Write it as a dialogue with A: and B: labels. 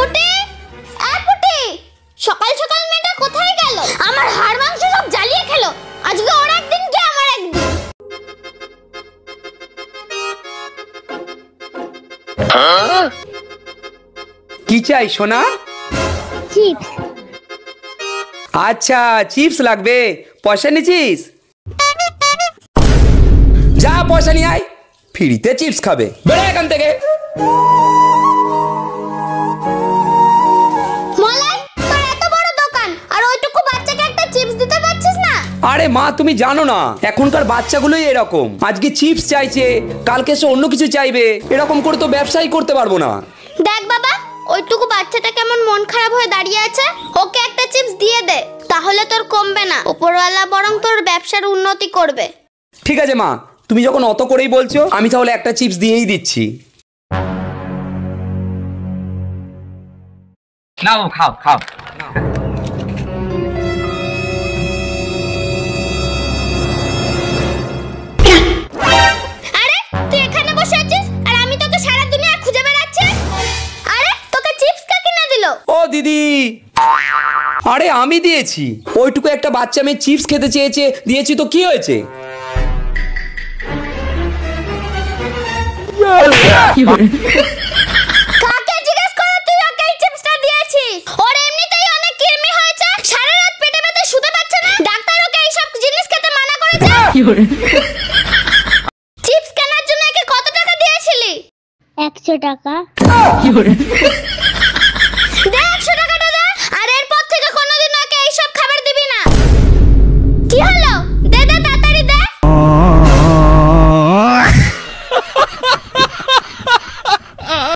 A: পুটি, পুটি, সকাল সকাল মেয়েটা কোথায় গেল? আমার হাড় মাংস সব জ্বালিয়ে খেলো। আজকে ওর একদিন কি আমার একদিন।
B: কি চাই সোনা?
A: চিপস।
B: আচ্ছা চিপস লাগবে, পয়সা নিছিস? যা পয়সা নিয়ে আয়, ফ্রিতে চিপস খাবে, বেরো এখান থেকে।
A: মলাই, তোর এত বড় দোকান আর ওইটুকু বাচ্চাকে একটা চিপস দিতে পারছিস না?
B: আরে মা তুমি জানো না এখনকার বাচ্চাগুলোই এরকম, আজকে চিপস চাইছে কালকে সে অন্য কিছু চাইবে, এরকম করে তো ব্যবসাই করতে পারবো না।
A: দেখ বাবা, ওইটুকু বাচ্চাটা কেমন মন খারাপ হয়ে দাঁড়িয়ে আছে, ওকে একটা চিপস দিয়ে দে, তাহলে তোর কমবে না, উপরওয়ালা বরং তোর ব্যবসার উন্নতি করবে।
B: ঠিক আছে মা, তুমি যখন অত করেই বলছো আমি তাহলে একটা চিপস দিয়েই দিচ্ছি। নাও খাও খাও।
A: আরে তুই এখানে বসে আছিস আর আমি তোকে সারা দুনিয়া খুঁজে বেড়াচ্ছি। আরে তোকে চিপস কে কিনে দিল?
B: ও দিদি, আরে আমি দিয়েছি, ওইটুকু একটা বাচ্চা মেয়ে চিপস খেতে চেয়েছে, দিয়েছি তো কি হয়েছে?
A: কাকে জিজ্ঞেস করে তুই ওকে এই চিপসটা দিয়েছিস? ওর এমনিতেই অনেক কৃমি হয়েছে, সারা রাত পেটে ব্যথা শুতে পারছে না, ডাক্তার ওকে এই সব জিনিস খেতে মানা করেছে। চিপস কেনার জন্য একে কত টাকা দিয়েছিলি?
C: 100 টাকা।